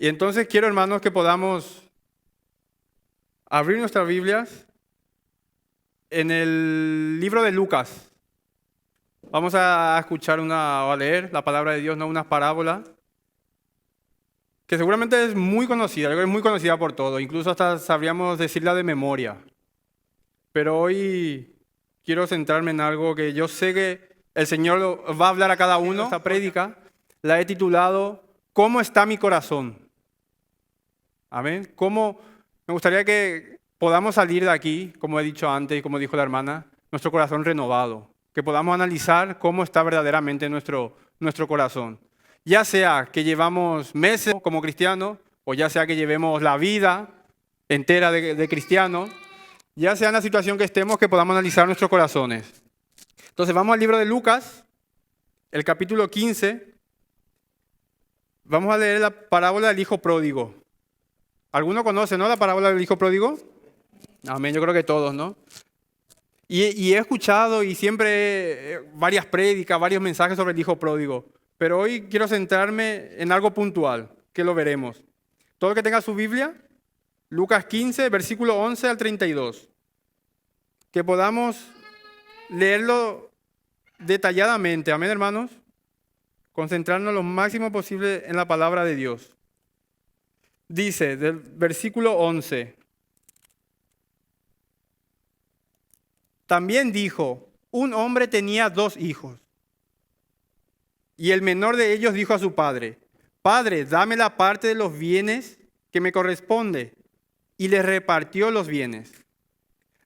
Y entonces quiero, hermanos, que podamos abrir nuestras Biblias en el libro de Lucas. Vamos a escuchar o a leer la palabra de Dios, no una parábola, que seguramente es muy conocida, creo que es muy conocida por todos, incluso hasta sabríamos decirla de memoria. Pero hoy quiero centrarme en algo que yo sé que el Señor va a hablar a cada uno. Esta prédica la he titulado ¿Cómo está mi corazón? Amén. Me gustaría que podamos salir de aquí, como he dicho antes y como dijo la hermana, nuestro corazón renovado. Que podamos analizar cómo está verdaderamente nuestro corazón. Ya sea que llevamos meses como cristianos, o ya sea que llevemos la vida entera de cristianos, ya sea en la situación que estemos, que podamos analizar nuestros corazones. Entonces vamos al libro de Lucas, el capítulo 15. Vamos a leer la parábola del hijo pródigo. ¿Alguno conoce, no, la parábola del hijo pródigo? Amén, yo creo que todos, ¿no? Y he escuchado y siempre varias prédicas, varios mensajes sobre el hijo pródigo. Pero hoy quiero centrarme en algo puntual, que lo veremos. Todo el que tenga su Biblia, Lucas 15, versículo 11 al 32. Que podamos leerlo detalladamente. Amén, hermanos. Concentrarnos lo máximo posible en la palabra de Dios. Dice, del versículo 11. También dijo, un hombre tenía 2 hijos. Y el menor de ellos dijo a su padre, Padre, dame la parte de los bienes que me corresponde. Y le repartió los bienes.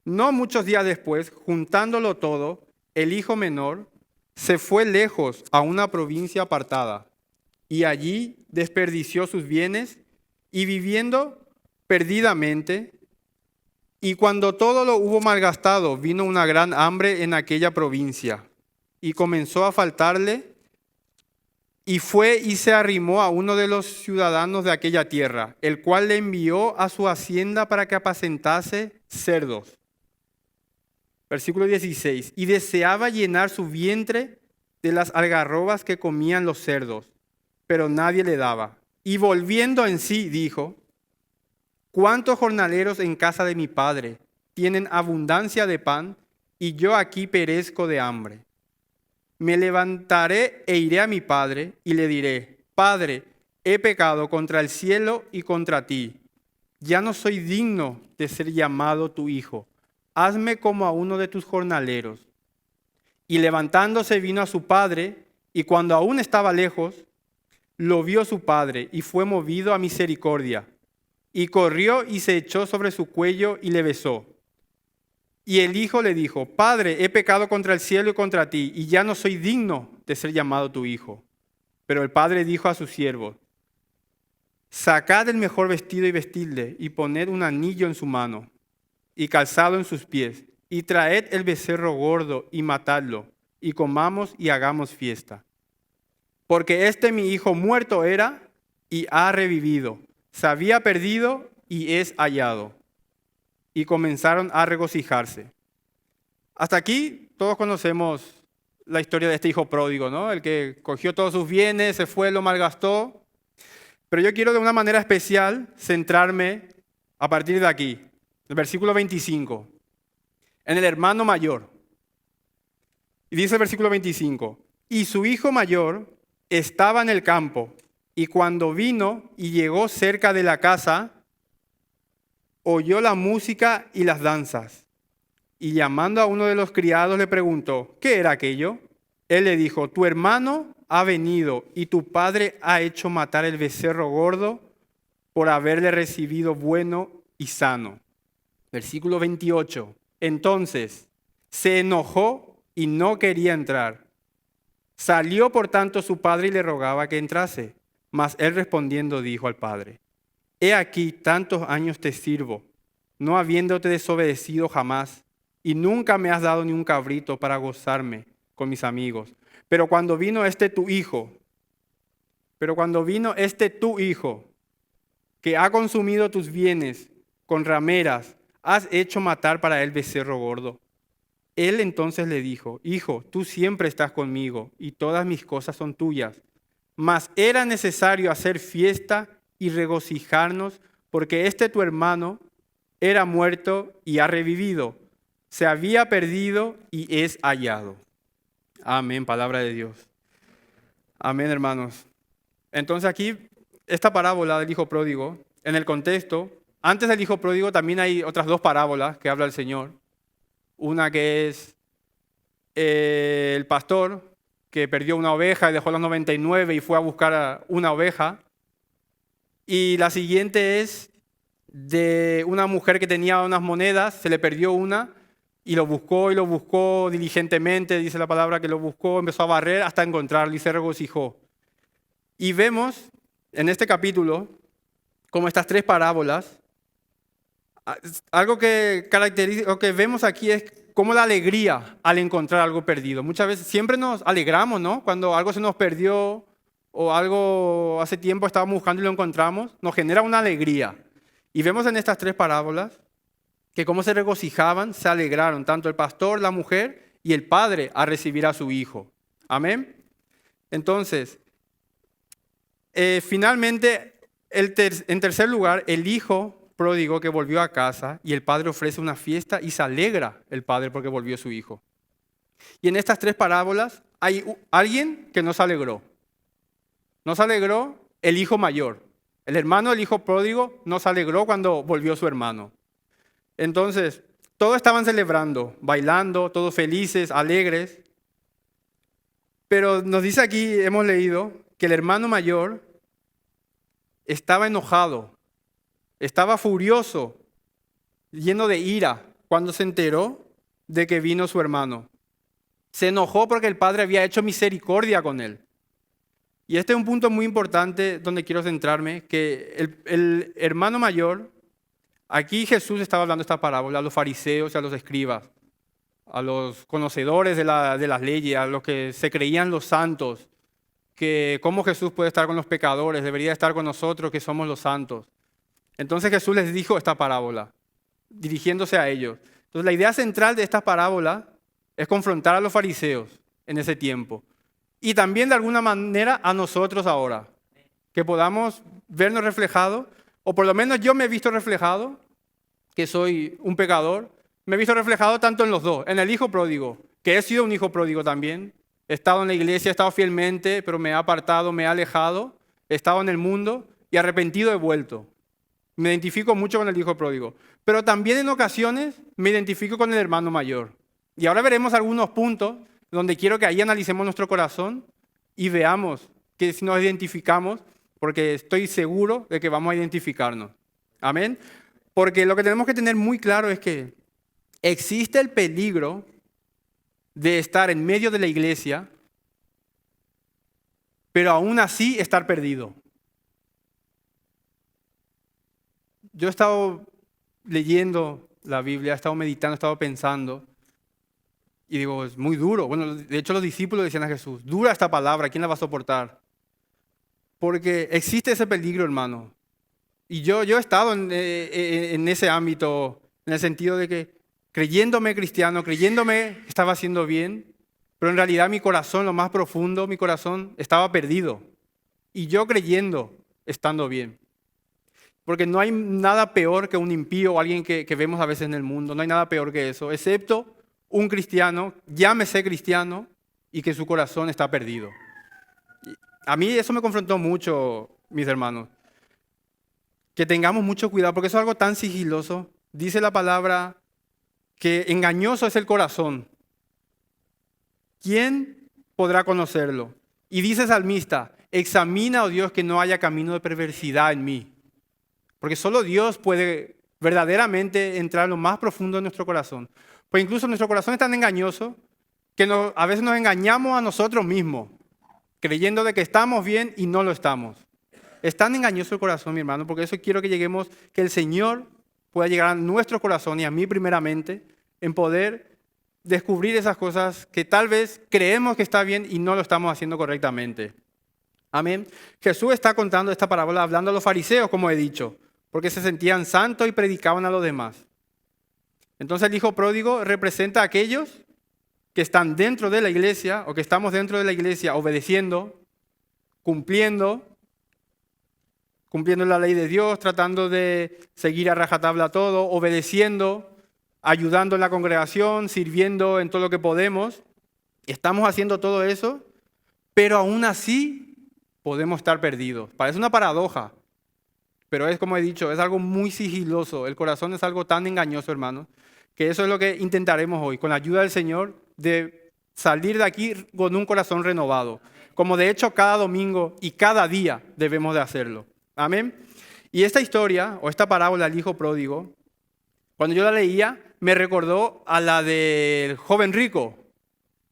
No muchos días después, juntándolo todo, el hijo menor se fue lejos a una provincia apartada. Y allí desperdició sus bienes y viviendo perdidamente. Y cuando todo lo hubo malgastado, vino una gran hambre en aquella provincia. Y comenzó a faltarle. Y fue y se arrimó a uno de los ciudadanos de aquella tierra, el cual le envió a su hacienda para que apacentase cerdos. Versículo 16. Y deseaba llenar su vientre de las algarrobas que comían los cerdos, pero nadie le daba. Y volviendo en sí, dijo, ¿cuántos jornaleros en casa de mi padre tienen abundancia de pan y yo aquí perezco de hambre? Me levantaré e iré a mi padre y le diré, Padre, he pecado contra el cielo y contra ti. Ya no soy digno de ser llamado tu hijo. Hazme como a uno de tus jornaleros. Y levantándose vino a su padre, y cuando aún estaba lejos, lo vio su padre y fue movido a misericordia. Y corrió y se echó sobre su cuello y le besó. Y el hijo le dijo, Padre, he pecado contra el cielo y contra ti, y ya no soy digno de ser llamado tu hijo. Pero el padre dijo a sus siervos, sacad el mejor vestido y vestidle, y poned un anillo en su mano, y calzado en sus pies, y traed el becerro gordo, y matadlo, y comamos y hagamos fiesta. Porque mi hijo muerto era, y ha revivido, se había perdido, y es hallado. Y comenzaron a regocijarse. Hasta aquí todos conocemos la historia de este hijo pródigo, ¿no? El que cogió todos sus bienes, se fue, lo malgastó. Pero yo quiero de una manera especial centrarme a partir de aquí, el versículo 25, en el hermano mayor. Y dice el versículo 25, y su hijo mayor estaba en el campo, y cuando vino y llegó cerca de la casa, oyó la música y las danzas. Y llamando a uno de los criados le preguntó, ¿qué era aquello? Él le dijo, tu hermano ha venido y tu padre ha hecho matar el becerro gordo por haberle recibido bueno y sano. Versículo 28. Entonces se enojó y no quería entrar. Salió por tanto su padre y le rogaba que entrase. Mas él respondiendo dijo al padre, he aquí tantos años te sirvo, no habiéndote desobedecido jamás, y nunca me has dado ni un cabrito para gozarme con mis amigos. Pero cuando vino este tu hijo, que ha consumido tus bienes con rameras, has hecho matar para él becerro gordo. Él entonces le dijo, hijo, tú siempre estás conmigo, y todas mis cosas son tuyas. Mas era necesario hacer fiesta y regocijarnos, porque este tu hermano era muerto y ha revivido, se había perdido y es hallado. Amén, palabra de Dios. Amén, hermanos. Entonces aquí, esta parábola del hijo pródigo, en el contexto, antes del hijo pródigo también hay otras dos parábolas que habla el Señor. Una que es el pastor que perdió una oveja y dejó las 99 y fue a buscar a una oveja. Y la siguiente es de una mujer que tenía unas monedas, se le perdió una y lo buscó diligentemente, dice la palabra que lo buscó, empezó a barrer hasta encontrarlo y se regocijó. Y vemos en este capítulo, como estas tres parábolas, algo que caracteriza, lo que vemos aquí es como la alegría al encontrar algo perdido. Muchas veces siempre nos alegramos, ¿no? Cuando algo se nos perdió o algo hace tiempo estábamos buscando y lo encontramos, nos genera una alegría. Y vemos en estas tres parábolas que cómo se regocijaban, se alegraron, tanto el pastor, la mujer y el padre a recibir a su hijo. Amén. Entonces, finalmente, en tercer lugar, el hijo pródigo que volvió a casa y el padre ofrece una fiesta y se alegra el padre porque volvió su hijo. Y en estas tres parábolas hay alguien que no se alegró. No se alegró el hijo mayor. El hermano del hijo pródigo no se alegró cuando volvió su hermano. Entonces, todos estaban celebrando, bailando, todos felices, alegres. Pero nos dice aquí, hemos leído, que el hermano mayor estaba enojado, estaba furioso, lleno de ira, cuando se enteró de que vino su hermano. Se enojó porque el padre había hecho misericordia con él. Y este es un punto muy importante donde quiero centrarme, que el hermano mayor, aquí Jesús estaba hablando esta parábola a los fariseos y a los escribas, a los conocedores de las leyes, a los que se creían los santos, que cómo Jesús puede estar con los pecadores, debería estar con nosotros que somos los santos. Entonces Jesús les dijo esta parábola, dirigiéndose a ellos. Entonces la idea central de esta parábola es confrontar a los fariseos en ese tiempo. Y también de alguna manera a nosotros ahora, que podamos vernos reflejados, o por lo menos yo me he visto reflejado, que soy un pecador, me he visto reflejado tanto en los dos, en el hijo pródigo, que he sido un hijo pródigo también, he estado en la iglesia, he estado fielmente, pero me he apartado, me he alejado, he estado en el mundo y arrepentido he vuelto. Me identifico mucho con el hijo pródigo, pero también en ocasiones me identifico con el hermano mayor. Y ahora veremos algunos puntos donde quiero que ahí analicemos nuestro corazón y veamos que si nos identificamos, porque estoy seguro de que vamos a identificarnos. Amén. Porque lo que tenemos que tener muy claro es que existe el peligro de estar en medio de la iglesia, pero aún así estar perdido. Yo he estado leyendo la Biblia, he estado meditando, he estado pensando, y digo, es muy duro. Bueno, de hecho los discípulos decían a Jesús, dura esta palabra, ¿quién la va a soportar? Porque existe ese peligro, hermano. Y yo he estado en ese ámbito, en el sentido de que creyéndome cristiano, creyéndome que estaba haciendo bien, pero en realidad mi corazón, lo más profundo, mi corazón estaba perdido. Y yo creyendo, estando bien. Porque no hay nada peor que un impío o alguien que vemos a veces en el mundo, no hay nada peor que eso, excepto un cristiano, llámese cristiano, y que su corazón está perdido. A mí eso me confrontó mucho, mis hermanos. Que tengamos mucho cuidado, porque eso es algo tan sigiloso. Dice la palabra que engañoso es el corazón. ¿Quién podrá conocerlo? Y dice el salmista, examina, oh Dios, que no haya camino de perversidad en mí. Porque solo Dios puede verdaderamente entrar en lo más profundo de nuestro corazón. Pues incluso nuestro corazón es tan engañoso que a veces nos engañamos a nosotros mismos, creyendo de que estamos bien y no lo estamos. Es tan engañoso el corazón, mi hermano, porque eso quiero que lleguemos, que el Señor pueda llegar a nuestro corazón y a mí primeramente, en poder descubrir esas cosas que tal vez creemos que está bien y no lo estamos haciendo correctamente. Amén. Jesús está contando esta parábola hablando a los fariseos, como he dicho, porque se sentían santos y predicaban a los demás. Entonces el hijo pródigo representa a aquellos que están dentro de la iglesia o que estamos dentro de la iglesia obedeciendo, cumpliendo cumpliendo la ley de Dios, tratando de seguir a rajatabla todo, obedeciendo, ayudando en la congregación, sirviendo en todo lo que podemos. Estamos haciendo todo eso, pero aún así podemos estar perdidos. Parece una paradoja, pero es como he dicho, es algo muy sigiloso. El corazón es algo tan engañoso, hermanos, que eso es lo que intentaremos hoy, con la ayuda del Señor, de salir de aquí con un corazón renovado. Como de hecho cada domingo y cada día debemos de hacerlo. Amén. Y esta historia, o esta parábola del hijo pródigo, cuando yo la leía, me recordó a la del joven rico.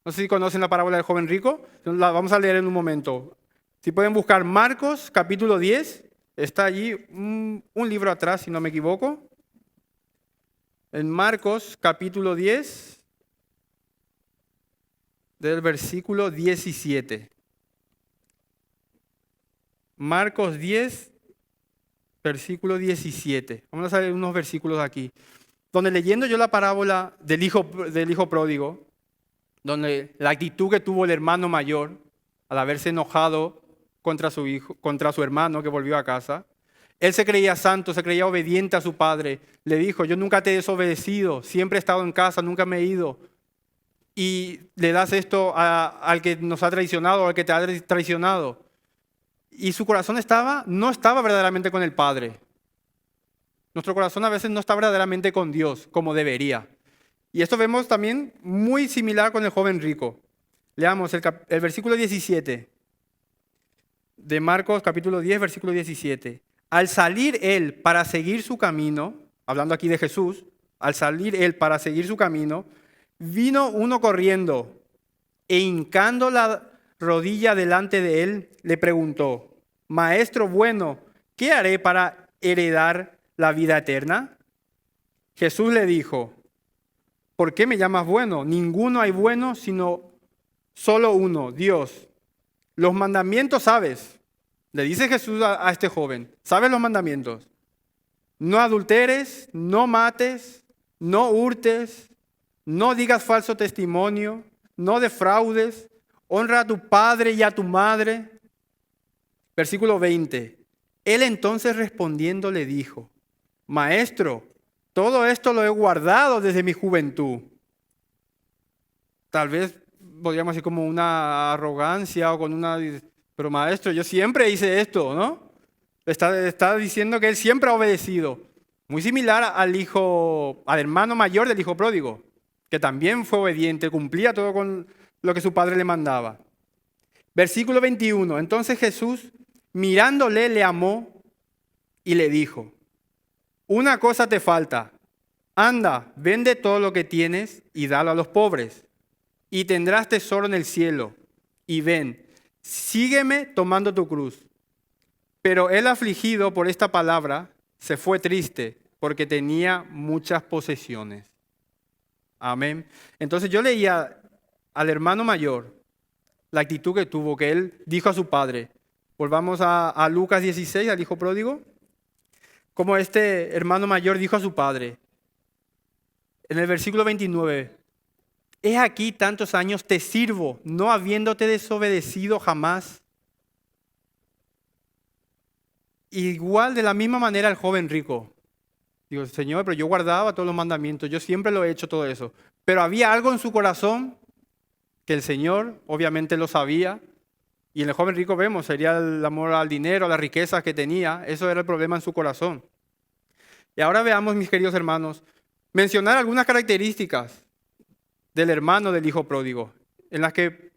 No sé si conocen la parábola del joven rico. La vamos a leer en un momento. Si pueden buscar Marcos, capítulo 10. Está allí un libro atrás, si no me equivoco. En Marcos, capítulo 10, del versículo 17. Marcos 10, versículo 17. Vamos a leer unos versículos aquí. Donde leyendo yo la parábola del hijo pródigo, donde la actitud que tuvo el hermano mayor al haberse enojado contra su hijo, contra su hermano que volvió a casa, él se creía santo, se creía obediente a su padre. Le dijo, yo nunca te he desobedecido, siempre he estado en casa, nunca me he ido. Y le das esto al que nos ha traicionado, al que te ha traicionado. Y su corazón no estaba verdaderamente con el Padre. Nuestro corazón a veces no está verdaderamente con Dios como debería. Y esto vemos también muy similar con el joven rico. Leamos el versículo 17 de Marcos capítulo 10, versículo 17. Al salir él para seguir su camino, hablando aquí de Jesús, al salir él para seguir su camino, vino uno corriendo e hincando la rodilla delante de él, le preguntó, Maestro bueno, ¿qué haré para heredar la vida eterna? Jesús le dijo, ¿por qué me llamas bueno? Ninguno hay bueno, sino solo uno, Dios. Los mandamientos sabes. Le dice Jesús a este joven, ¿sabes los mandamientos? No adulteres, no mates, no hurtes, no digas falso testimonio, no defraudes, honra a tu padre y a tu madre. Versículo 20. Él entonces respondiendo le dijo, Maestro, todo esto lo he guardado desde mi juventud. Tal vez podríamos decir como una arrogancia o con una... Pero maestro, yo siempre hice esto, ¿no? Está diciendo que él siempre ha obedecido. Muy similar al hermano mayor del hijo pródigo, que también fue obediente, cumplía todo con lo que su padre le mandaba. Versículo 21. Entonces Jesús, mirándole, le amó y le dijo, una cosa te falta. Anda, vende todo lo que tienes y dalo a los pobres, y tendrás tesoro en el cielo. Y ven, sígueme tomando tu cruz. Pero él, afligido por esta palabra, se fue triste, porque tenía muchas posesiones. Amén. Entonces yo leía al hermano mayor la actitud que tuvo, que él dijo a su padre. Volvamos a Lucas 16, al hijo pródigo. Como este hermano mayor dijo a su padre, en el versículo 29, he aquí tantos años te sirvo, no habiéndote desobedecido jamás. Igual de la misma manera el joven rico. Digo, Señor, pero yo guardaba todos los mandamientos, yo siempre lo he hecho todo eso. Pero había algo en su corazón que el Señor obviamente lo sabía. Y en el joven rico vemos, sería el amor al dinero, a las riquezas que tenía. Eso era el problema en su corazón. Y ahora veamos, mis queridos hermanos, mencionar algunas características del hermano del hijo pródigo, en las que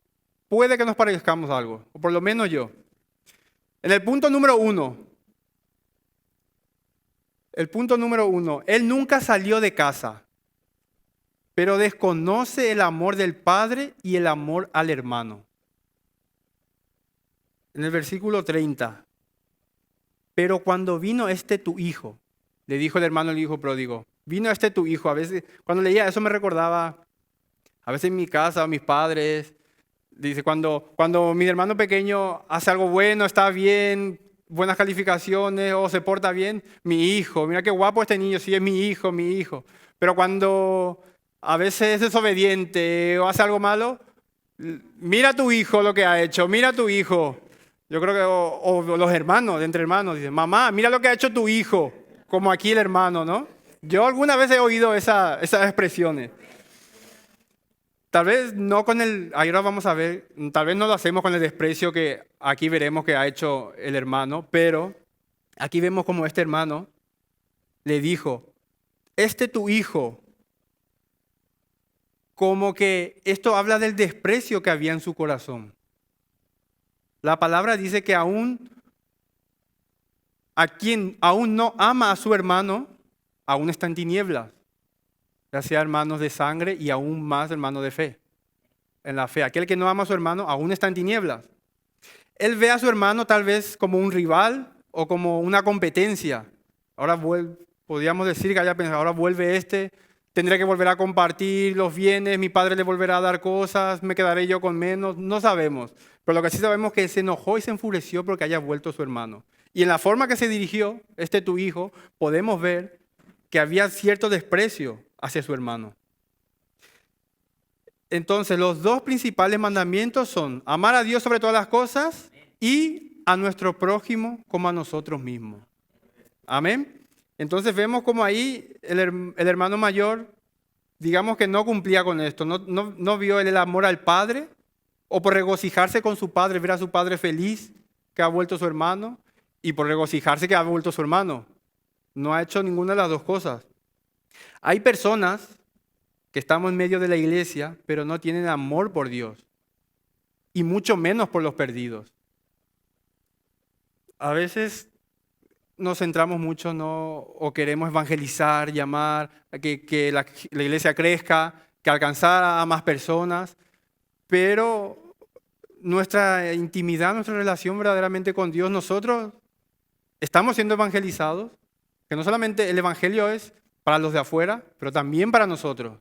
puede que nos parezcamos algo, o por lo menos yo. En el punto número 1, él nunca salió de casa, pero desconoce el amor del padre y el amor al hermano. En el versículo 30, pero cuando vino tu hijo, le dijo el hermano al hijo pródigo, vino tu hijo. A veces, cuando leía eso me recordaba, a veces en mi casa, mis padres, dice, cuando mi hermano pequeño hace algo bueno, está bien, buenas calificaciones o se porta bien, mi hijo, mira qué guapo este niño, sí, es mi hijo, mi hijo. Pero cuando a veces es desobediente o hace algo malo, mira a tu hijo lo que ha hecho, mira a tu hijo. Yo creo que, o los hermanos, entre hermanos, dicen, mamá, mira lo que ha hecho tu hijo, como aquí el hermano, ¿no? Yo alguna vez he oído esas expresiones. Tal vez no con ahora vamos a ver, tal vez no lo hacemos con el desprecio que aquí veremos que ha hecho el hermano, pero aquí vemos como este hermano le dijo, tu hijo, como que esto habla del desprecio que había en su corazón. La palabra dice que aún a quien aún no ama a su hermano, aún está en tinieblas, ya sea hermanos de sangre y aún más hermanos de fe, en la fe. Aquel que no ama a su hermano aún está en tinieblas. Él ve a su hermano tal vez como un rival o como una competencia. Ahora podríamos decir que haya pensado, ahora vuelve tendré que volver a compartir los bienes, mi padre le volverá a dar cosas, me quedaré yo con menos, no sabemos. Pero lo que sí sabemos es que se enojó y se enfureció porque haya vuelto su hermano. Y en la forma que se dirigió, tu hijo, podemos ver que había cierto desprecio hacia su hermano. Entonces, los dos principales mandamientos son amar a Dios sobre todas las cosas y a nuestro prójimo como a nosotros mismos. Amén. Entonces vemos como ahí el hermano mayor, digamos que no cumplía con esto, no vio el amor al padre, o por regocijarse con su padre, ver a su padre feliz que ha vuelto su hermano, y por regocijarse que ha vuelto su hermano. No ha hecho ninguna de las dos cosas. Hay personas que estamos en medio de la iglesia, pero no tienen amor por Dios, y mucho menos por los perdidos. A veces nos centramos mucho, ¿no? O queremos evangelizar, llamar, que la iglesia crezca, que alcanzar a más personas, pero nuestra intimidad, nuestra relación verdaderamente con Dios, nosotros estamos siendo evangelizados, que no solamente el evangelio es para los de afuera, pero también para nosotros.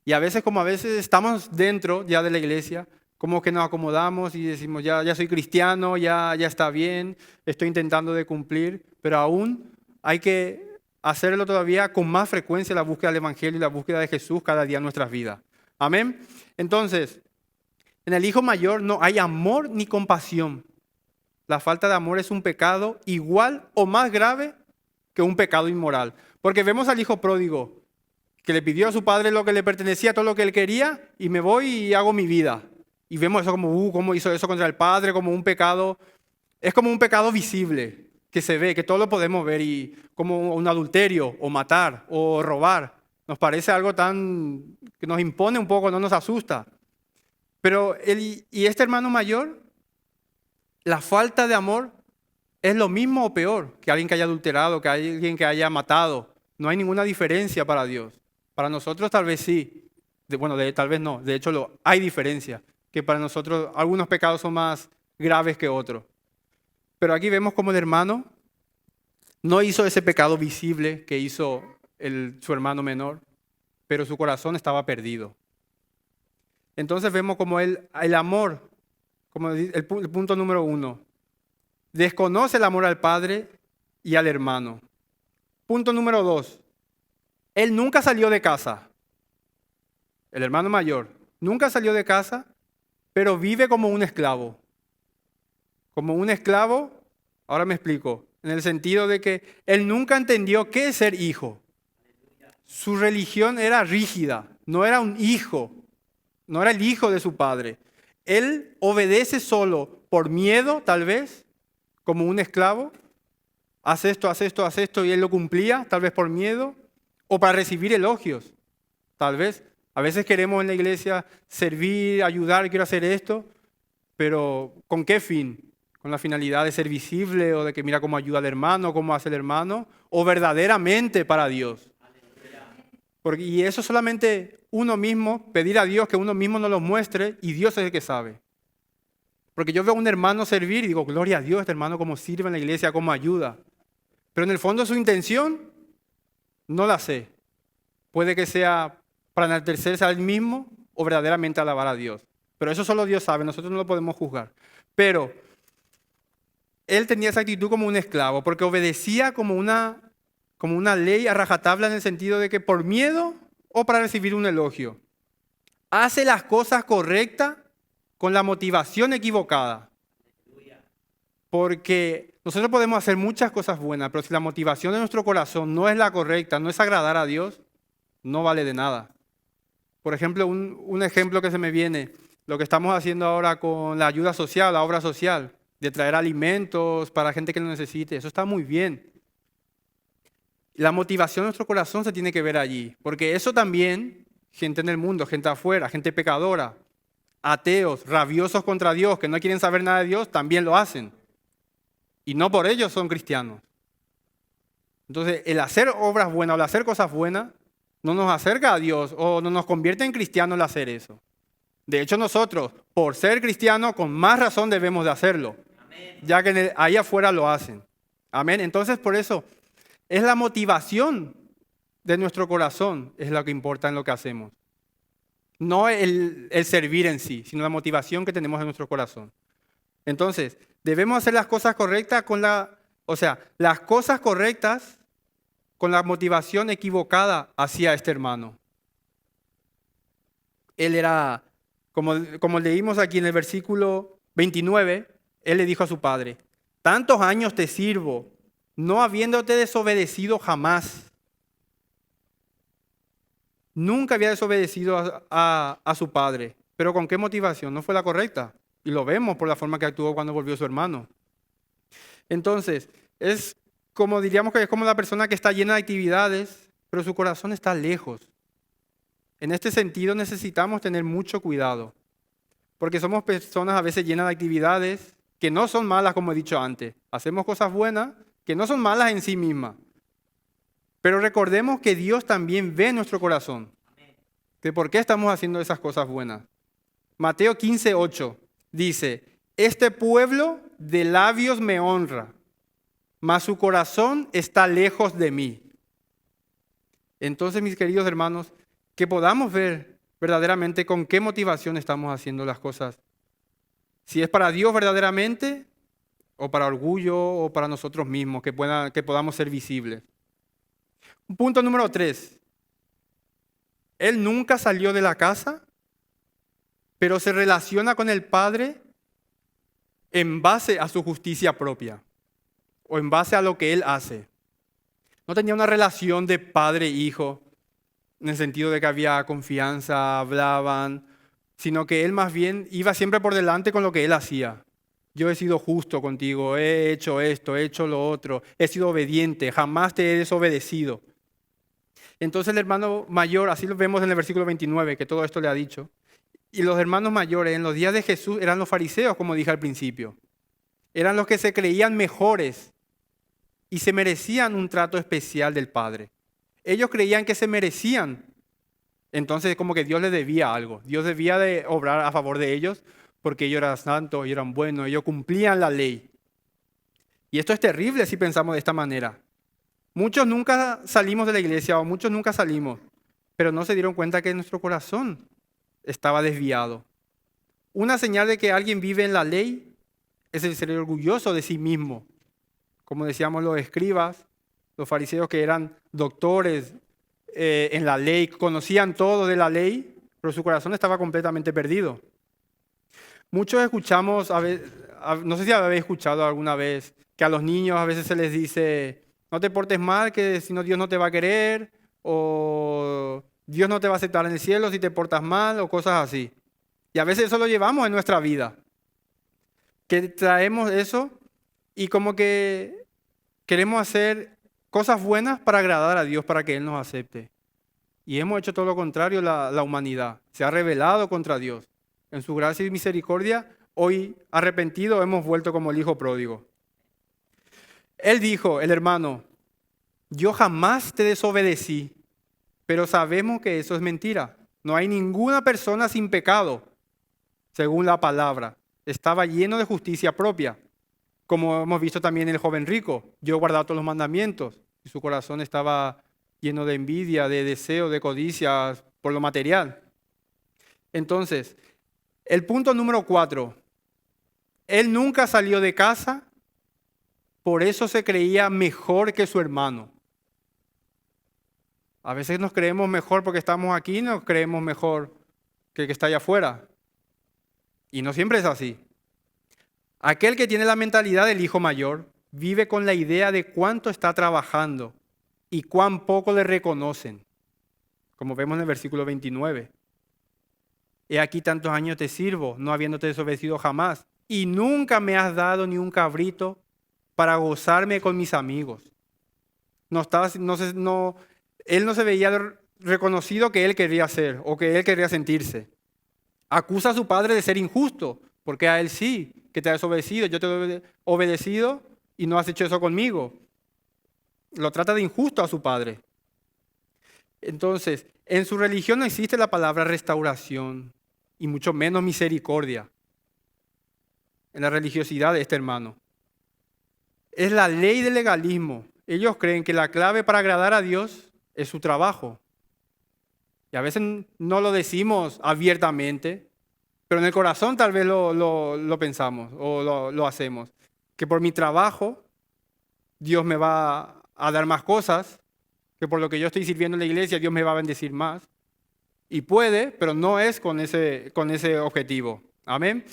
Y a veces estamos dentro ya de la iglesia, como que nos acomodamos y decimos, ya soy cristiano, ya está bien, estoy intentando de cumplir, pero aún hay que hacerlo todavía con más frecuencia, la búsqueda del Evangelio y la búsqueda de Jesús cada día en nuestras vidas. Amén. Entonces, en el hijo mayor no hay amor ni compasión. La falta de amor es un pecado igual o más grave que un pecado inmoral. Porque vemos al hijo pródigo que le pidió a su padre lo que le pertenecía, todo lo que él quería, y me voy y hago mi vida. Y vemos eso como, cómo hizo eso contra el padre, como un pecado, es como un pecado visible, que se ve, que todo lo podemos ver, y como un adulterio, o matar, o robar. Nos parece algo tan, que nos impone un poco, no nos asusta. Pero este hermano mayor, la falta de amor es lo mismo o peor que alguien que haya adulterado, que alguien que haya matado. No hay ninguna diferencia para Dios. Para nosotros tal vez sí. Tal vez no. De hecho, hay diferencia. Que para nosotros algunos pecados son más graves que otros. Pero aquí vemos como el hermano no hizo ese pecado visible que hizo su hermano menor, pero su corazón estaba perdido. Entonces vemos como el amor, como el punto número 1, desconoce el amor al padre y al hermano. Punto número 2, él nunca salió de casa. El hermano mayor nunca salió de casa, pero vive como un esclavo. Como un esclavo, ahora me explico, en el sentido de que él nunca entendió qué es ser hijo. Su religión era rígida, no era un hijo, no era el hijo de su padre. Él obedece solo por miedo, tal vez, como un esclavo. Haz esto, y él lo cumplía, tal vez por miedo, o para recibir elogios, tal vez. A veces queremos en la iglesia servir, ayudar, quiero hacer esto, pero ¿con qué fin? ¿Con la finalidad de ser visible o de que mira cómo ayuda al hermano, cómo hace el hermano? ¿O verdaderamente para Dios? Y eso solamente uno mismo, pedir a Dios que uno mismo nos lo muestre y Dios es el que sabe. Porque yo veo a un hermano servir y digo, gloria a Dios, este hermano cómo sirve en la iglesia, cómo ayuda. Pero en el fondo su intención no la sé. Puede que sea para enaltecerse a él mismo o verdaderamente alabar a Dios. Pero eso solo Dios sabe, nosotros no lo podemos juzgar. Pero él tenía esa actitud como un esclavo, porque obedecía como una ley a rajatabla en el sentido de que por miedo o para recibir un elogio. Hace las cosas correctas con la motivación equivocada. Porque nosotros podemos hacer muchas cosas buenas, pero si la motivación de nuestro corazón no es la correcta, no es agradar a Dios, no vale de nada. Por ejemplo, un ejemplo que se me viene, lo que estamos haciendo ahora con la ayuda social, la obra social, de traer alimentos para gente que lo necesite, eso está muy bien. La motivación de nuestro corazón se tiene que ver allí, porque eso también, gente en el mundo, gente afuera, gente pecadora, ateos, rabiosos contra Dios, que no quieren saber nada de Dios, también lo hacen. Y no por ellos son cristianos. Entonces, el hacer obras buenas o el hacer cosas buenas no nos acerca a Dios o no nos convierte en cristianos el hacer eso. De hecho, nosotros, por ser cristianos, con más razón debemos de hacerlo, ya que ahí afuera lo hacen. Amén. Entonces, por eso, es la motivación de nuestro corazón, es lo que importa en lo que hacemos. No el servir en sí, sino la motivación que tenemos en nuestro corazón. Entonces, debemos hacer las cosas correctas las cosas correctas con la motivación equivocada hacia este hermano. Él era, como leímos aquí en el versículo 29, él le dijo a su padre, tantos años te sirvo, no habiéndote desobedecido jamás. Nunca había desobedecido a su padre, pero ¿con qué motivación? No fue la correcta. Y lo vemos por la forma que actuó cuando volvió su hermano. Entonces, diríamos que es como la persona que está llena de actividades, pero su corazón está lejos. En este sentido necesitamos tener mucho cuidado, porque somos personas a veces llenas de actividades que no son malas, como he dicho antes. Hacemos cosas buenas que no son malas en sí mismas. Pero recordemos que Dios también ve nuestro corazón, de por qué estamos haciendo esas cosas buenas. Mateo 15:8 dice, este pueblo de labios me honra, mas su corazón está lejos de mí. Entonces, mis queridos hermanos, que podamos ver verdaderamente con qué motivación estamos haciendo las cosas. Si es para Dios verdaderamente, o para orgullo, o para nosotros mismos, que podamos ser visibles. Punto número 3. Él nunca salió de la casa, pero se relaciona con el Padre en base a su justicia propia o en base a lo que Él hace. No tenía una relación de padre e hijo en el sentido de que había confianza, hablaban, sino que Él más bien iba siempre por delante con lo que Él hacía. Yo he sido justo contigo, he hecho esto, he hecho lo otro, he sido obediente, jamás te he desobedecido. Entonces el hermano mayor, así lo vemos en el versículo 29, que todo esto le ha dicho. Y los hermanos mayores en los días de Jesús eran los fariseos, como dije al principio. Eran los que se creían mejores y se merecían un trato especial del Padre. Ellos creían que se merecían. Entonces como que Dios les debía algo. Dios debía de obrar a favor de ellos porque ellos eran santos, ellos eran buenos, ellos cumplían la ley. Y esto es terrible si pensamos de esta manera. Muchos nunca salimos de la iglesia o muchos nunca salimos, pero no se dieron cuenta que nuestro corazón estaba desviado. Una señal de que alguien vive en la ley es el ser orgulloso de sí mismo. Como decíamos los escribas, los fariseos que eran doctores en la ley, conocían todo de la ley, pero su corazón estaba completamente perdido. Muchos escuchamos, no sé si habéis escuchado alguna vez, que a los niños a veces se les dice, no te portes mal, que si no Dios no te va a querer, o Dios no te va a aceptar en el cielo si te portas mal, o cosas así. Y a veces eso lo llevamos en nuestra vida, que traemos eso y como que queremos hacer cosas buenas para agradar a Dios, para que Él nos acepte. Y hemos hecho todo lo contrario la humanidad, se ha rebelado contra Dios. En su gracia y misericordia, hoy arrepentido hemos vuelto como el hijo pródigo. Él dijo, el hermano, yo jamás te desobedecí, pero sabemos que eso es mentira. No hay ninguna persona sin pecado, según la palabra. Estaba lleno de justicia propia, como hemos visto también en el joven rico. Yo guardaba todos los mandamientos y su corazón estaba lleno de envidia, de deseo, de codicia por lo material. Entonces, el punto número 4, él nunca salió de casa, por eso se creía mejor que su hermano. A veces nos creemos mejor porque estamos aquí, nos creemos mejor que el que está allá afuera. Y no siempre es así. Aquel que tiene la mentalidad del hijo mayor vive con la idea de cuánto está trabajando y cuán poco le reconocen, como vemos en el versículo 29. He aquí tantos años te sirvo, no habiéndote desobedecido jamás, y nunca me has dado ni un cabrito para gozarme con mis amigos. Él no se veía reconocido que él quería ser o que él quería sentirse. Acusa a su padre de ser injusto, porque a él sí, que te ha desobedecido, yo te he obedecido y no has hecho eso conmigo. Lo trata de injusto a su padre. Entonces, en su religión no existe la palabra restauración y mucho menos misericordia. En la religiosidad de este hermano. Es la ley del legalismo. Ellos creen que la clave para agradar a Dios es su trabajo. Y a veces no lo decimos abiertamente, pero en el corazón tal vez lo pensamos o lo hacemos. Que por mi trabajo Dios me va a dar más cosas, que por lo que yo estoy sirviendo en la iglesia Dios me va a bendecir más. Y puede, pero no es con ese objetivo. Amén.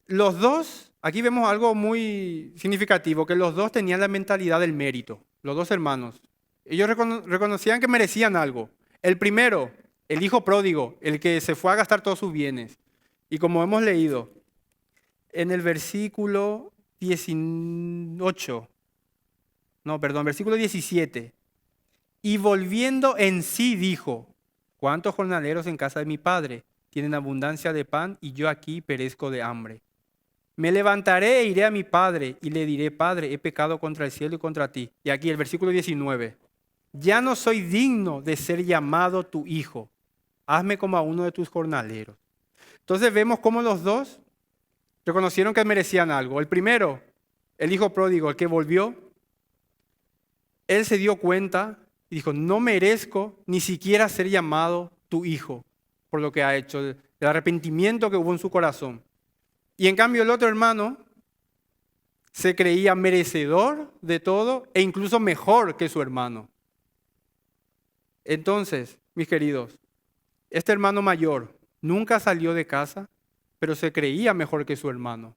Los dos, aquí vemos algo muy significativo, que los dos tenían la mentalidad del mérito, los dos hermanos. Ellos reconocían que merecían algo. El primero, el hijo pródigo, el que se fue a gastar todos sus bienes. Y como hemos leído en el versículo 17, y volviendo en sí dijo, ¿cuántos jornaleros en casa de mi padre tienen abundancia de pan y yo aquí perezco de hambre? Me levantaré e iré a mi padre y le diré, Padre, he pecado contra el cielo y contra ti. Y aquí el versículo 19. Ya no soy digno de ser llamado tu hijo. Hazme como a uno de tus jornaleros. Entonces vemos cómo los dos reconocieron que merecían algo. El primero, el hijo pródigo, el que volvió, él se dio cuenta y dijo, no merezco ni siquiera ser llamado tu hijo por lo que ha hecho, el arrepentimiento que hubo en su corazón. Y en cambio el otro hermano se creía merecedor de todo e incluso mejor que su hermano. Entonces, mis queridos, este hermano mayor nunca salió de casa, pero se creía mejor que su hermano.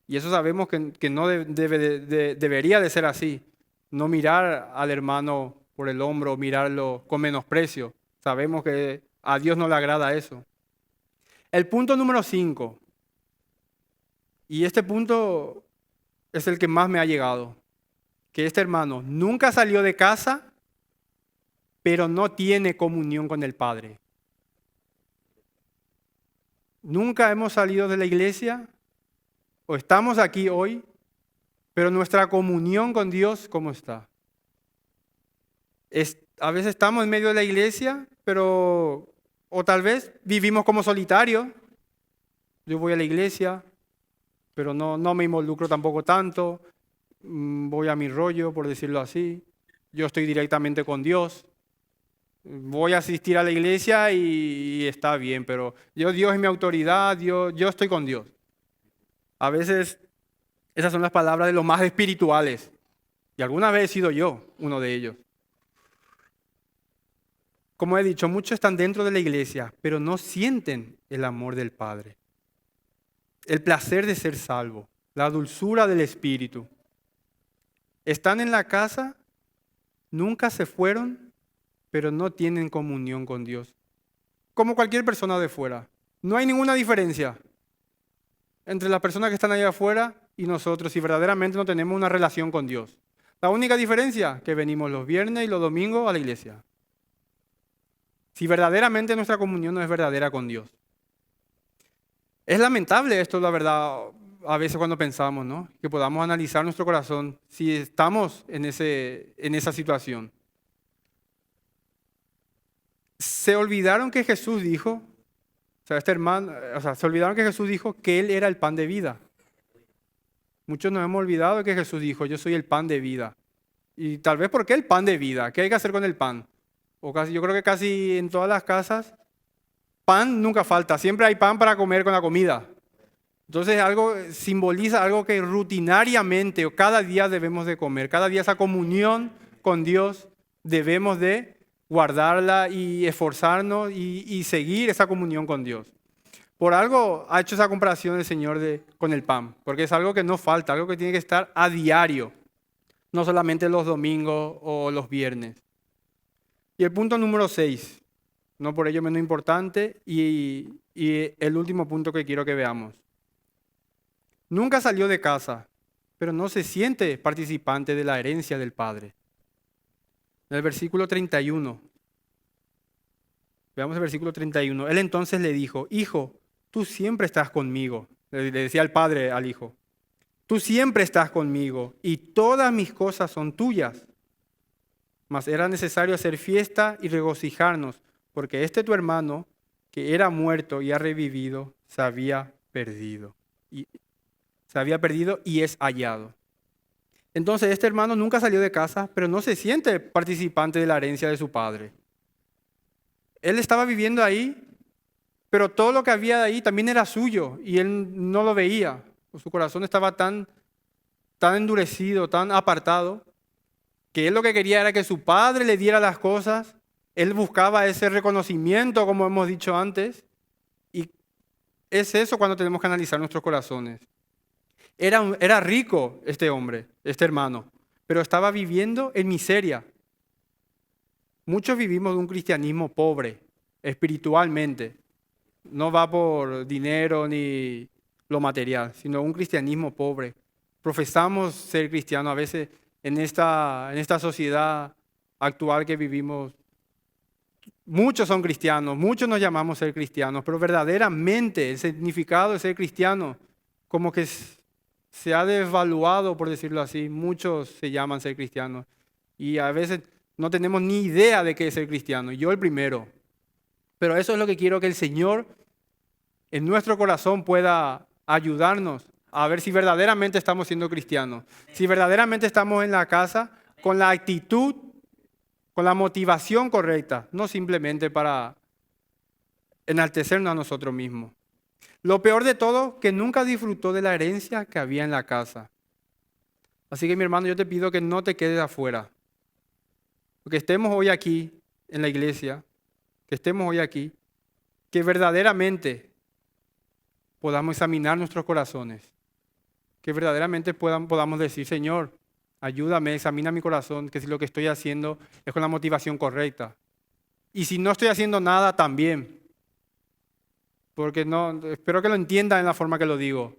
Y eso sabemos que no debería de ser así. No mirar al hermano por el hombro, mirarlo con menosprecio. Sabemos que a Dios no le agrada eso. El punto número 5. Y este punto es el que más me ha llegado, que este hermano nunca salió de casa, pero no tiene comunión con el Padre. Nunca hemos salido de la iglesia, o estamos aquí hoy, pero nuestra comunión con Dios, ¿cómo está? A veces estamos en medio de la iglesia, pero, o tal vez vivimos como solitarios. Yo voy a la iglesia, pero no me involucro tampoco tanto, voy a mi rollo, por decirlo así, yo estoy directamente con Dios, voy a asistir a la iglesia y está bien, pero Dios es mi autoridad, yo estoy con Dios. A veces esas son las palabras de los más espirituales, y alguna vez he sido yo uno de ellos. Como he dicho, muchos están dentro de la iglesia, pero no sienten el amor del Padre. El placer de ser salvo, la dulzura del Espíritu. Están en la casa, nunca se fueron, pero no tienen comunión con Dios. Como cualquier persona de fuera. No hay ninguna diferencia entre las personas que están allá afuera y nosotros si verdaderamente no tenemos una relación con Dios. La única diferencia es que venimos los viernes y los domingos a la iglesia. Si verdaderamente nuestra comunión no es verdadera con Dios. Es lamentable esto, la verdad, a veces cuando pensamos, ¿no? Que podamos analizar nuestro corazón si estamos en esa situación. Se olvidaron que Jesús dijo, se olvidaron que Jesús dijo que Él era el pan de vida. Muchos nos hemos olvidado que Jesús dijo, yo soy el pan de vida. Y tal vez, ¿por qué el pan de vida? ¿Qué hay que hacer con el pan? Yo creo que casi en todas las casas, pan nunca falta, siempre hay pan para comer con la comida. Entonces algo simboliza algo que rutinariamente o cada día debemos de comer. Cada día esa comunión con Dios debemos de guardarla y esforzarnos y seguir esa comunión con Dios. Por algo ha hecho esa comparación el Señor con el pan, porque es algo que no falta, algo que tiene que estar a diario, no solamente los domingos o los viernes. Y el punto número 6, no por ello menos importante, y el último punto que quiero que veamos. Nunca salió de casa, pero no se siente participante de la herencia del Padre. En el versículo 31, veamos el versículo 31. Él entonces le dijo: Hijo, tú siempre estás conmigo. Le decía el Padre al Hijo: tú siempre estás conmigo y todas mis cosas son tuyas. Mas era necesario hacer fiesta y regocijarnos, porque tu hermano, que era muerto y ha revivido, se había perdido. Y es hallado. Entonces este hermano nunca salió de casa, pero no se siente participante de la herencia de su padre. Él estaba viviendo ahí, pero todo lo que había ahí también era suyo y él no lo veía. Su corazón estaba tan endurecido, tan apartado, que él lo que quería era que su padre le diera las cosas. Él buscaba ese reconocimiento, como hemos dicho antes, y es eso cuando tenemos que analizar nuestros corazones. Era rico este hombre, este hermano, pero estaba viviendo en miseria. Muchos vivimos de un cristianismo pobre, espiritualmente. No va por dinero ni lo material, sino un cristianismo pobre. Profesamos ser cristianos a veces en esta sociedad actual que vivimos. Muchos son cristianos, muchos nos llamamos ser cristianos, pero verdaderamente el significado de ser cristiano como que se ha desvaluado, por decirlo así. Muchos se llaman ser cristianos y a veces no tenemos ni idea de qué es ser cristiano, yo el primero. Pero eso es lo que quiero que el Señor en nuestro corazón pueda ayudarnos a ver si verdaderamente estamos siendo cristianos, si verdaderamente estamos en la casa con la actitud, con la motivación correcta, no simplemente para enaltecernos a nosotros mismos. Lo peor de todo, que nunca disfrutó de la herencia que había en la casa. Así que mi hermano, yo te pido que no te quedes afuera. Que estemos hoy aquí en la iglesia, que estemos hoy aquí, que verdaderamente podamos examinar nuestros corazones, que verdaderamente podamos decir: Señor, ayúdame, examina mi corazón, que si lo que estoy haciendo es con la motivación correcta. Y si no estoy haciendo nada, también. Porque espero que lo entiendan en la forma que lo digo.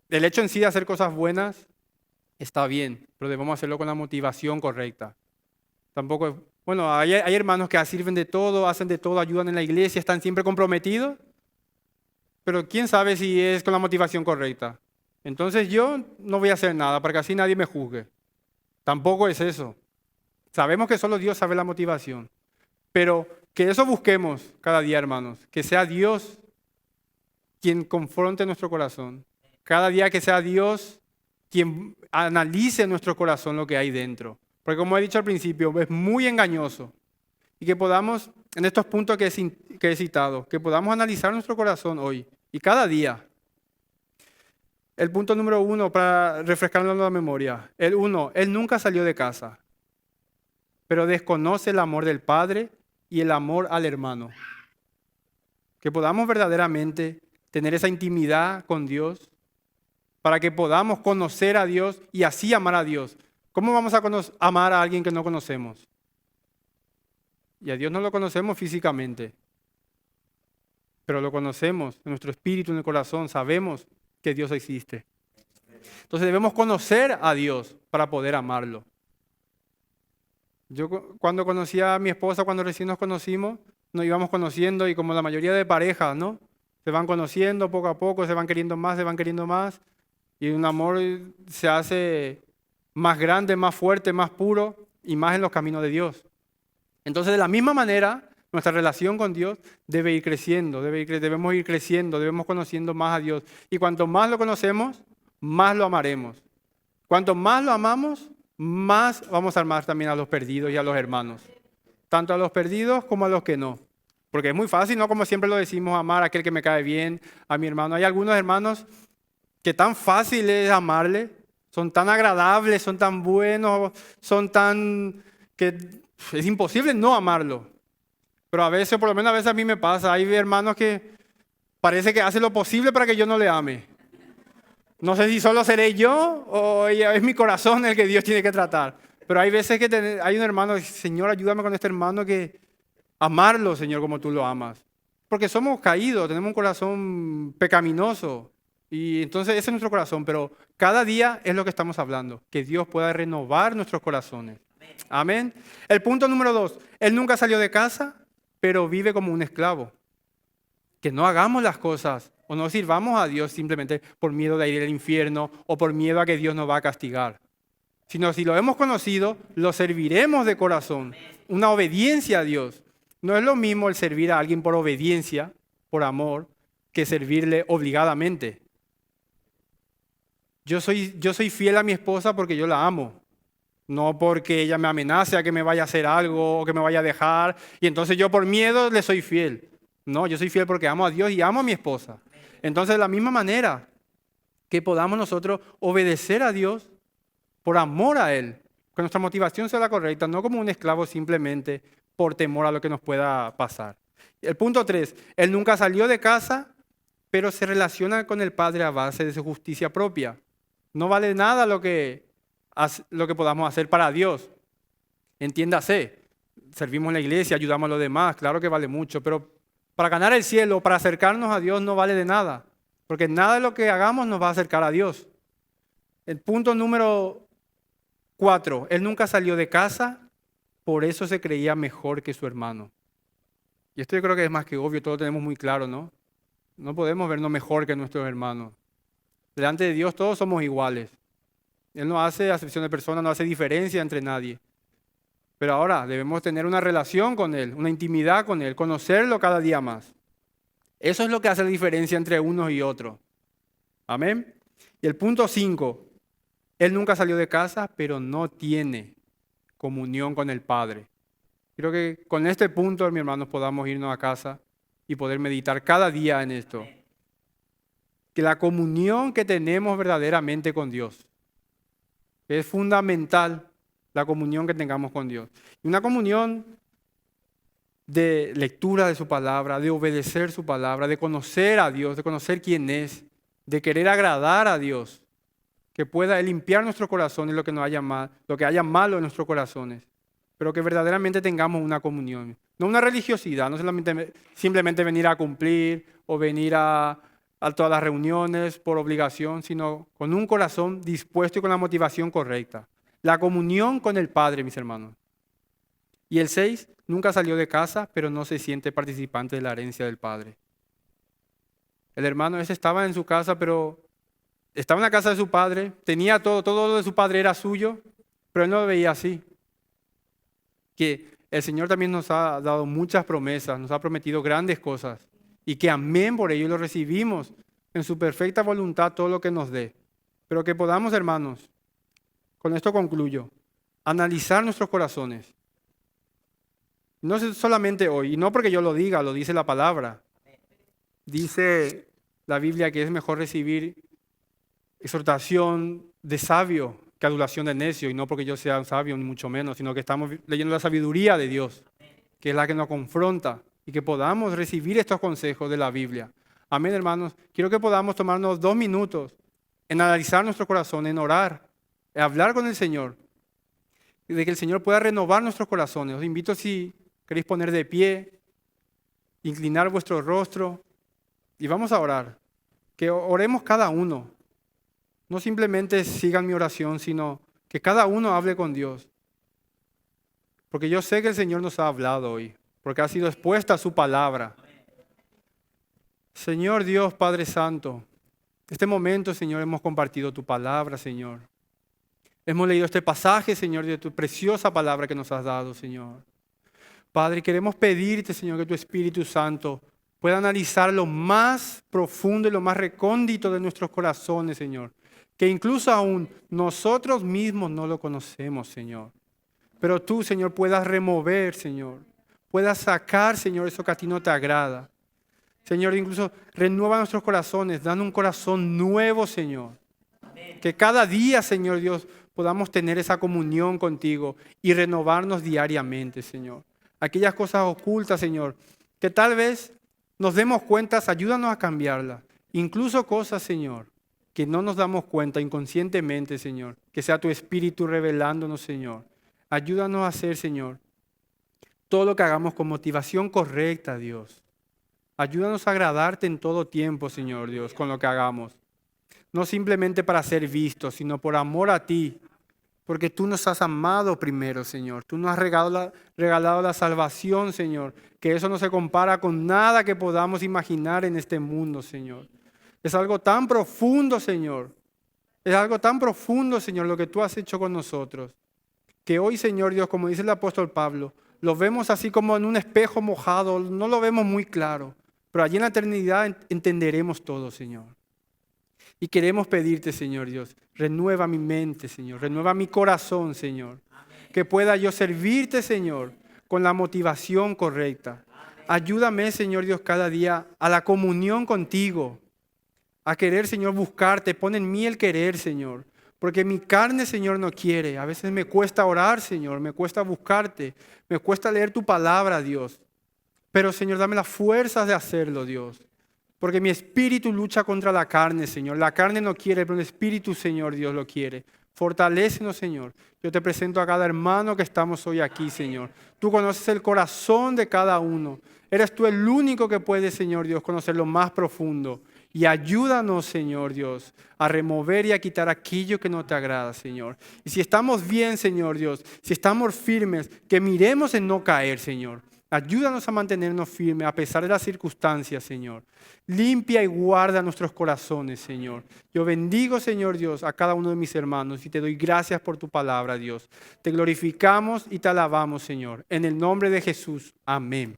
El hecho en sí de hacer cosas buenas está bien, pero debemos hacerlo con la motivación correcta. Tampoco, bueno, hay hermanos que sirven de todo, hacen de todo, ayudan en la iglesia, están siempre comprometidos, pero quién sabe si es con la motivación correcta. Entonces yo no voy a hacer nada para que así nadie me juzgue. Tampoco es eso. Sabemos que solo Dios sabe la motivación, pero que eso busquemos cada día, hermanos, que sea Dios quien confronte nuestro corazón. Cada día que sea Dios quien analice en nuestro corazón lo que hay dentro. Porque como he dicho al principio, es muy engañoso. Y que podamos, en estos puntos que he citado, que podamos analizar nuestro corazón hoy y cada día. El punto número 1, para refrescarnos la memoria. Él nunca salió de casa, pero desconoce el amor del Padre y el amor al hermano. Que podamos verdaderamente tener esa intimidad con Dios, para que podamos conocer a Dios y así amar a Dios. ¿Cómo vamos a amar a alguien que no conocemos? Y a Dios no lo conocemos físicamente, pero lo conocemos en nuestro espíritu, en el corazón. Sabemos que Dios existe. Entonces debemos conocer a Dios para poder amarlo. Yo cuando conocí a mi esposa, cuando recién nos conocimos, nos íbamos conociendo y como la mayoría de parejas, ¿no? Se van conociendo poco a poco, se van queriendo más. Y un amor se hace más grande, más fuerte, más puro y más en los caminos de Dios. Entonces, de la misma manera, nuestra relación con Dios debe ir creciendo, debemos ir creciendo, debemos conociendo más a Dios. Y cuanto más lo conocemos, más lo amaremos. Cuanto más lo amamos, más vamos a amar también a los perdidos y a los hermanos. Tanto a los perdidos como a los que no. Porque es muy fácil, ¿no? Como siempre lo decimos, amar a aquel que me cae bien, a mi hermano. Hay algunos hermanos que tan fácil es amarle, son tan agradables, son tan buenos, que es imposible no amarlo. Pero a veces, por lo menos a veces a mí me pasa, hay hermanos que parece que hace lo posible para que yo no le ame. No sé si solo seré yo o es mi corazón el que Dios tiene que tratar. Pero hay veces que hay un hermano que dice, Señor, ayúdame con este hermano que amarlo, Señor, como tú lo amas. Porque somos caídos, tenemos un corazón pecaminoso. Y entonces ese es nuestro corazón. Pero cada día es lo que estamos hablando. Que Dios pueda renovar nuestros corazones. Amén. El punto número 2. Él nunca salió de casa, pero vive como un esclavo. Que no hagamos las cosas o no sirvamos a Dios simplemente por miedo de ir al infierno o por miedo a que Dios nos va a castigar. Sino si lo hemos conocido, lo serviremos de corazón. Una obediencia a Dios. No es lo mismo el servir a alguien por obediencia, por amor, que servirle obligadamente. Yo soy fiel a mi esposa porque yo la amo. No porque ella me amenace a que me vaya a hacer algo o que me vaya a dejar. Y entonces yo por miedo le soy fiel. No, yo soy fiel porque amo a Dios y amo a mi esposa. Entonces de la misma manera que podamos nosotros obedecer a Dios por amor a Él. Que nuestra motivación sea la correcta, no como un esclavo simplemente por temor a lo que nos pueda pasar. El punto 3, Él nunca salió de casa, pero se relaciona con el Padre a base de su justicia propia. No vale nada lo que podamos hacer para Dios. Entiéndase, servimos en la iglesia, ayudamos a los demás, claro que vale mucho, pero para ganar el cielo, para acercarnos a Dios no vale de nada, porque nada de lo que hagamos nos va a acercar a Dios. El punto número 4, Él nunca salió de casa, por eso se creía mejor que su hermano. Y esto yo creo que es más que obvio, todos lo tenemos muy claro, ¿no? No podemos vernos mejor que nuestros hermanos. Delante de Dios todos somos iguales. Él no hace acepción de personas, no hace diferencia entre nadie. Pero ahora debemos tener una relación con Él, una intimidad con Él, conocerlo cada día más. Eso es lo que hace la diferencia entre unos y otros. Amén. Y el punto 5, Él nunca salió de casa, pero no tiene comunión con el Padre. Creo que con este punto, mis hermanos, podamos irnos a casa y poder meditar cada día en esto. Que la comunión que tenemos verdaderamente con Dios es fundamental, la comunión que tengamos con Dios. Y una comunión de lectura de su palabra, de obedecer su palabra, de conocer a Dios, de conocer quién es, de querer agradar a Dios, que pueda limpiar nuestros corazones lo que haya malo en nuestros corazones, pero que verdaderamente tengamos una comunión. No una religiosidad, no simplemente venir a cumplir o venir a todas las reuniones por obligación, sino con un corazón dispuesto y con la motivación correcta. La comunión con el Padre, mis hermanos. Y el 6, nunca salió de casa, pero no se siente participante de la herencia del Padre. El hermano ese estaba en su casa, pero estaba en la casa de su padre, tenía todo lo de su padre era suyo, pero él no lo veía así. Que el Señor también nos ha dado muchas promesas, nos ha prometido grandes cosas y que amén por ello lo recibimos en su perfecta voluntad todo lo que nos dé. Pero que podamos, hermanos, con esto concluyo, analizar nuestros corazones. No solamente hoy, y no porque yo lo diga, lo dice la palabra. Dice la Biblia que es mejor recibir exhortación de sabio que adulación de necio, y no porque yo sea un sabio ni mucho menos, sino que estamos leyendo la sabiduría de Dios, que es la que nos confronta, y que podamos recibir estos consejos de la Biblia. Amén, hermanos. Quiero que podamos tomarnos 2 minutos en analizar nuestro corazón, en orar, en hablar con el Señor, y de que el Señor pueda renovar nuestros corazones. Os invito, si queréis poner de pie, inclinar vuestro rostro, y vamos a orar. Que oremos cada uno. No simplemente sigan mi oración, sino que cada uno hable con Dios. Porque yo sé que el Señor nos ha hablado hoy, porque ha sido expuesta su palabra. Señor Dios, Padre Santo, en este momento, Señor, hemos compartido tu palabra, Señor. Hemos leído este pasaje, Señor, de tu preciosa palabra que nos has dado, Señor. Padre, queremos pedirte, Señor, que tu Espíritu Santo pueda analizar lo más profundo y lo más recóndito de nuestros corazones, Señor. Que incluso aún nosotros mismos no lo conocemos, Señor. Pero tú, Señor, puedas remover, Señor. Puedas sacar, Señor, eso que a ti no te agrada. Señor, incluso renueva nuestros corazones, dando un corazón nuevo, Señor. Que cada día, Señor Dios, podamos tener esa comunión contigo y renovarnos diariamente, Señor. Aquellas cosas ocultas, Señor, que tal vez nos demos cuenta, ayúdanos a cambiarla. Incluso cosas, Señor, que no nos damos cuenta inconscientemente, Señor. Que sea tu Espíritu revelándonos, Señor. Ayúdanos a hacer, Señor, todo lo que hagamos con motivación correcta, Dios. Ayúdanos a agradarte en todo tiempo, Señor Dios, con lo que hagamos. No simplemente para ser vistos, sino por amor a ti. Porque tú nos has amado primero, Señor. Tú nos has regalado la salvación, Señor. Que eso no se compara con nada que podamos imaginar en este mundo, Señor. Es algo tan profundo, Señor. Es algo tan profundo, Señor, lo que tú has hecho con nosotros. Que hoy, Señor Dios, como dice el apóstol Pablo, lo vemos así como en un espejo mojado. No lo vemos muy claro. Pero allí en la eternidad entenderemos todo, Señor. Y queremos pedirte, Señor Dios, renueva mi mente, Señor, renueva mi corazón, Señor. Que pueda yo servirte, Señor, con la motivación correcta. Ayúdame, Señor Dios, cada día a la comunión contigo, a querer, Señor, buscarte. Pon en mí el querer, Señor, porque mi carne, Señor, no quiere. A veces me cuesta orar, Señor, me cuesta buscarte, me cuesta leer tu palabra, Dios. Pero, Señor, dame las fuerzas de hacerlo, Dios. Porque mi espíritu lucha contra la carne, Señor. La carne no quiere, pero el espíritu, Señor, Dios lo quiere. Fortalécenos, Señor. Yo te presento a cada hermano que estamos hoy aquí, Señor. Tú conoces el corazón de cada uno. Eres tú el único que puede, Señor Dios, conocer lo más profundo. Y ayúdanos, Señor Dios, a remover y a quitar aquello que no te agrada, Señor. Y si estamos bien, Señor Dios, si estamos firmes, que miremos en no caer, Señor. Ayúdanos a mantenernos firmes a pesar de las circunstancias, Señor. Limpia y guarda nuestros corazones, Señor. Yo bendigo, Señor Dios, a cada uno de mis hermanos y te doy gracias por tu palabra, Dios. Te glorificamos y te alabamos, Señor. En el nombre de Jesús. Amén.